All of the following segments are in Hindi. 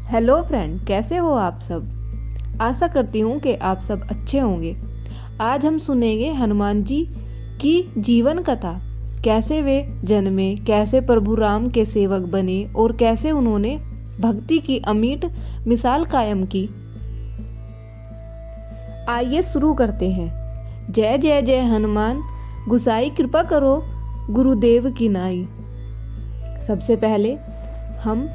हेलो फ्रेंड, कैसे हो आप सब। आशा करती हूँ कि आप सब अच्छे होंगे। आज हम सुनेंगे हनुमान जी की जीवन कथा। कैसे वे जन्मे, कैसे प्रभु राम के सेवक बने और कैसे उन्होंने भक्ति की अमिट मिसाल कायम की। आइए शुरू करते हैं। जय जय जय हनुमान गुसाई, कृपा करो गुरुदेव की नाई। सबसे पहले हम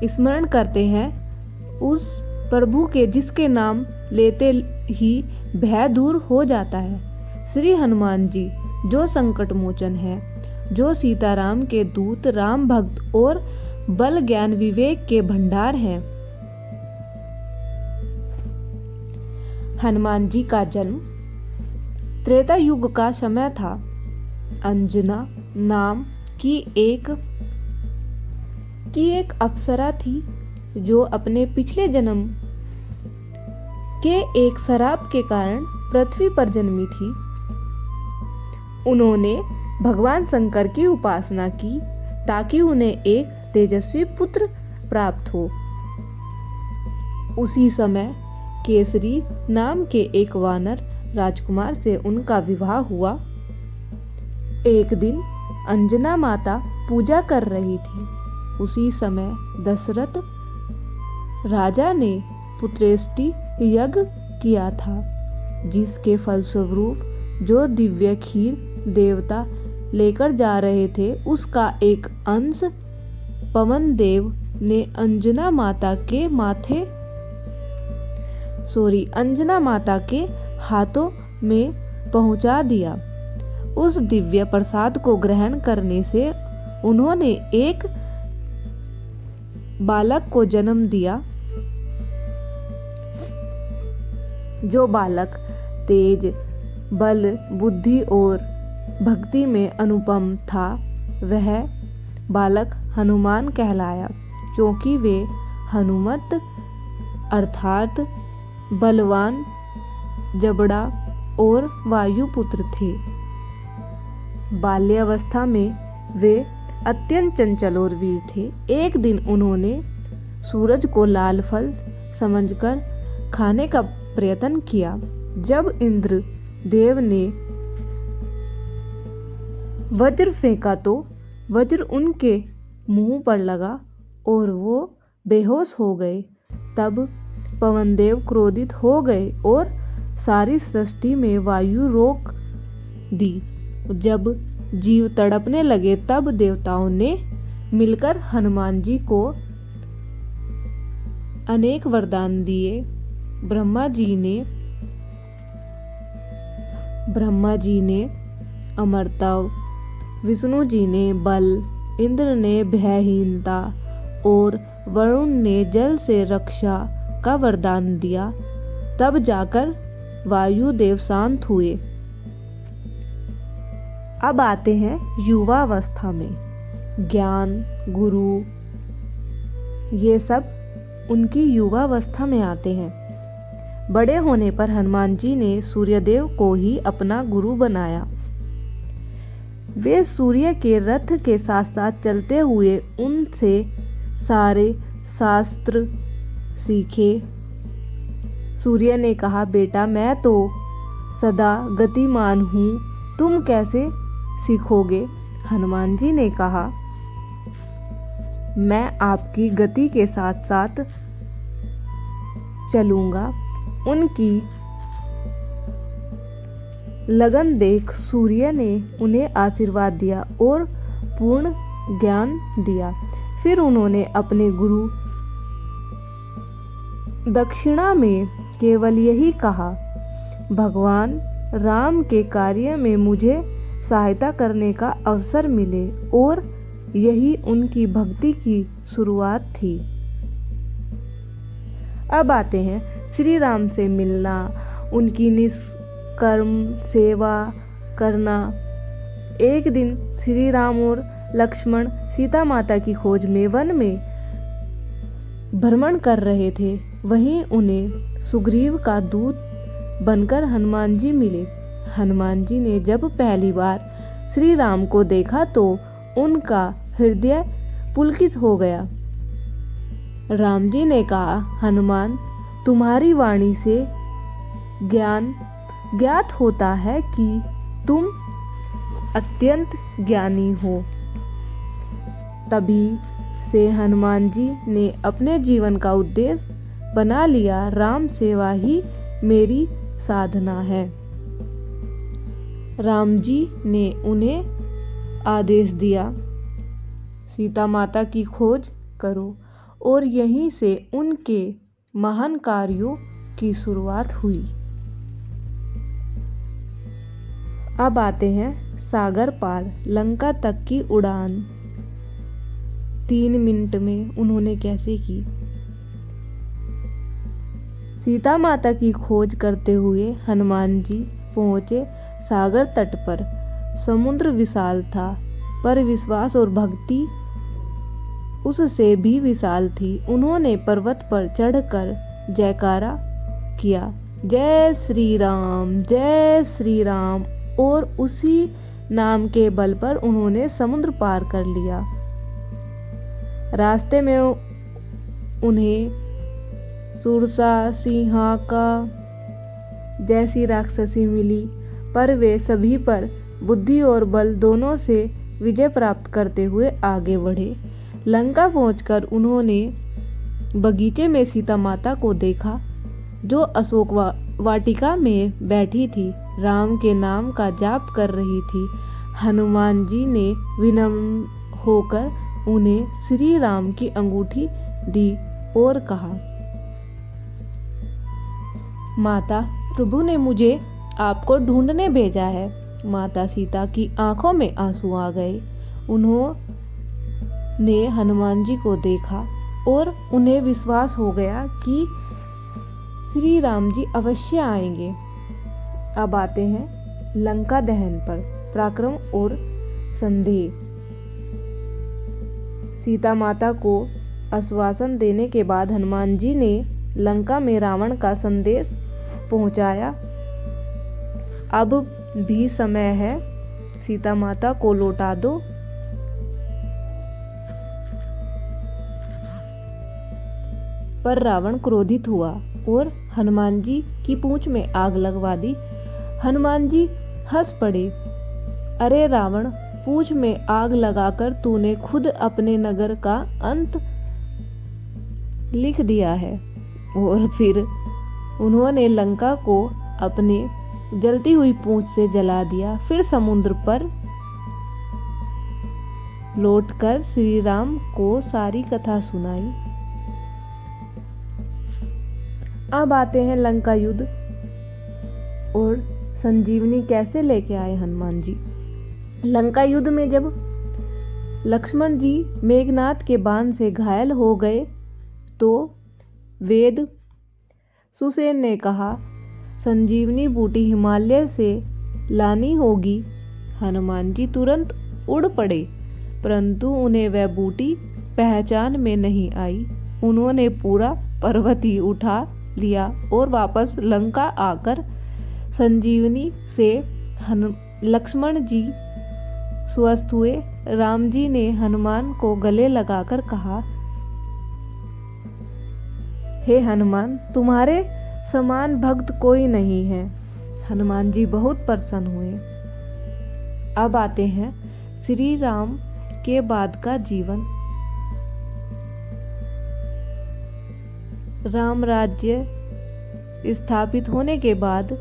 स्मरण करते हैं उस प्रभु के जिसके नाम लेते ही भय दूर हो जाता है। श्री हनुमान जी जो संकट मोचन है, जो सीताराम के दूत, राम भक्त और बल ज्ञान विवेक के भंडार हैं। हनुमान जी का जन्म त्रेता युग का समय था। अंजना नाम की एक अप्सरा थी जो अपने पिछले जन्म के एक श्राप के कारण पृथ्वी पर जन्मी थी। उन्होंने भगवान शंकर की उपासना की ताकि उन्हें एक तेजस्वी पुत्र प्राप्त हो। उसी समय केसरी नाम के एक वानर राजकुमार से उनका विवाह हुआ। एक दिन अंजना माता पूजा कर रही थी। उसी समय दशरथ राजा ने पुत्रेष्टि यज्ञ किया था, जिसके फलस्वरूप जो दिव्य खीर देवता लेकर जा रहे थे उसका एक अंश पवन देव ने अंजना माता के हाथों में पहुंचा दिया। उस दिव्य प्रसाद को ग्रहण करने से उन्होंने एक बालक को जन्म दिया। जो बालक तेज, बल, बुद्धि और भक्ति में अनुपम था, वह बालक हनुमान कहलाया, क्योंकि वे हनुमत अर्थात बलवान, जबड़ा और वायुपुत्र थे। बाल्यावस्था में वे अत्यंत चंचल और वीर थे। एक दिन उन्होंने सूरज को लाल फल समझकर खाने का प्रयत्न किया। जब इंद्र देव ने वज्र फेंका तो वज्र उनके मुंह पर लगा और वो बेहोश हो गए। तब पवनदेव क्रोधित हो गए और सारी सृष्टि में वायु रोक दी। जब जीव तड़पने लगे तब देवताओं ने मिलकर हनुमान जी को अनेक वरदान दिए। ब्रह्मा जी ने अमरता, विष्णु जी ने बल, इंद्र ने भयहीनता और वरुण ने जल से रक्षा का वरदान दिया। तब जाकर वायुदेव शांत हुए। अब आते हैं युवावस्था में। ज्ञान, गुरु, ये सब उनकी युवावस्था में आते हैं। बड़े होने पर हनुमान जी ने सूर्यदेव को ही अपना गुरु बनाया। वे सूर्य के रथ के साथ साथ चलते हुए उनसे सारे शास्त्र सीखे। सूर्य ने कहा, बेटा मैं तो सदा गतिमान हूँ, तुम कैसे सीखोगे? हनुमान जी ने कहा, मैं आपकी गति के साथ साथ चलूंगा। उनकी लगन देख सूर्य ने उन्हें आशीर्वाद दिया और पूर्ण ज्ञान दिया। फिर उन्होंने अपने गुरु दक्षिणा में केवल यही कहा, भगवान राम के कार्य में मुझे सहायता करने का अवसर मिले, और यही उनकी भक्ति की शुरुआत थी। अब आते हैं श्री राम से मिलना, उनकी निष्कर्म सेवा करना। एक दिन श्री राम और लक्ष्मण सीता माता की खोज में वन में भ्रमण कर रहे थे। वहीं उन्हें सुग्रीव का दूत बनकर हनुमान जी मिले। हनुमान जी ने जब पहली बार श्री राम को देखा तो उनका हृदय पुलकित हो गया। राम जी ने कहा, हनुमान, तुम्हारी वाणी से ज्ञान ज्ञात होता है कि तुम अत्यंत ज्ञानी हो। तभी से हनुमान जी ने अपने जीवन का उद्देश्य बना लिया, राम सेवा ही मेरी साधना है। राम जी ने उन्हें आदेश दिया, सीता माता की खोज करो, और यहीं से उनके महान कार्यों की शुरुआत हुई। अब आते हैं सागर पार लंका तक की उड़ान 3 मिनट में उन्होंने कैसे की। सीता माता की खोज करते हुए हनुमान जी पहुंचे सागर तट पर। समुद्र विशाल था, पर विश्वास और भक्ति उससे भी विशाल थी। उन्होंने पर्वत पर चढ़कर जयकारा किया, जय श्री राम, और उसी नाम के बल पर उन्होंने समुद्र पार कर लिया। रास्ते में उन्हें सुरसा सिंहाका जैसी राक्षसी मिली, पर वे सभी पर बुद्धि और बल दोनों से विजय प्राप्त करते हुए आगे बढ़े। लंका पहुंचकर उन्होंने बगीचे में सीता माता को देखा, जो अशोक वाटिका में बैठी थी, राम के नाम का जाप कर रही थी। हनुमान जी ने विनम्र होकर उन्हें श्री राम की अंगूठी दी और कहा, माता, प्रभु ने मुझे आपको ढूंढने भेजा है। माता सीता की आंखों में आंसू आ गए। उन्होंने हनुमान जी को देखा और उन्हें विश्वास हो गया कि श्री राम जी अवश्य आएंगे। अब आते हैं लंका दहन पर पराक्रम और संदेह। सीता माता को आश्वासन देने के बाद हनुमान जी ने लंका में रावण का संदेश पहुंचाया। अब भी समय है, सीता माता को लौटा दो। पर रावण क्रोधित हुआ और हनुमान जी की पूंछ में आग लगवा दी। हनुमान जी हंस पड़े, अरे रावण, पूंछ में आग लगाकर तूने खुद अपने नगर का अंत लिख दिया है। और फिर उन्होंने लंका को अपने जलती हुई पूंछ से जला दिया। फिर समुद्र पर लौटकर श्री राम को सारी कथा सुनाई। अब आते हैं लंका युद्ध और संजीवनी कैसे लेके आए हनुमान जी। लंका युद्ध में जब लक्ष्मण जी मेघनाद के बाण से घायल हो गए तो वेद सुसेन ने कहा, संजीवनी बूटी हिमालय से लानी होगी। हनुमान जी तुरंत उड़ पड़े, परंतु उन्हें वह बूटी पहचान में नहीं आई। उन्होंने पूरा पर्वत ही उठा लिया और वापस लंका आकर संजीवनी से लक्ष्मण जी स्वस्थ हुए। राम जी ने हनुमान को गले लगाकर कहा, हे हनुमान, तुम्हारे समान भक्त कोई नहीं है। हनुमान जी बहुत प्रसन्न हुए। अब आते हैं श्री राम के बाद का जीवन। राम राज्य स्थापित होने के बाद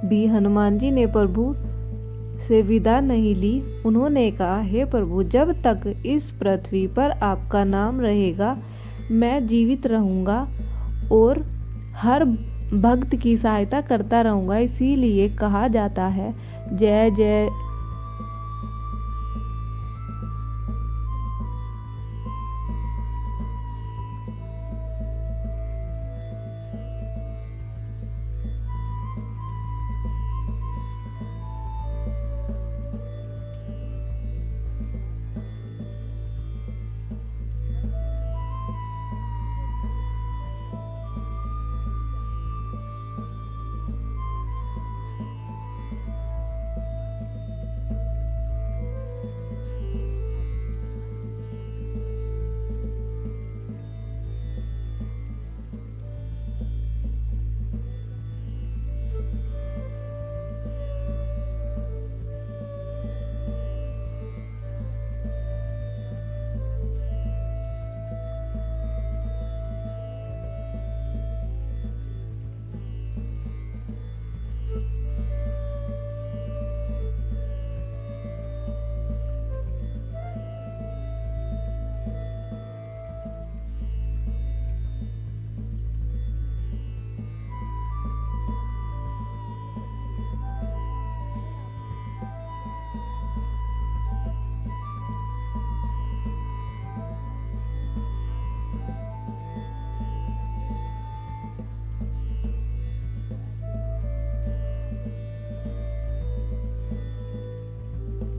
भी हनुमान जी ने प्रभु से विदा नहीं ली। उन्होंने कहा, हे प्रभु, जब तक इस पृथ्वी पर आपका नाम रहेगा मैं जीवित रहूंगा और हर भक्त की सहायता करता रहूंगा। इसीलिए कहा जाता है, जय जय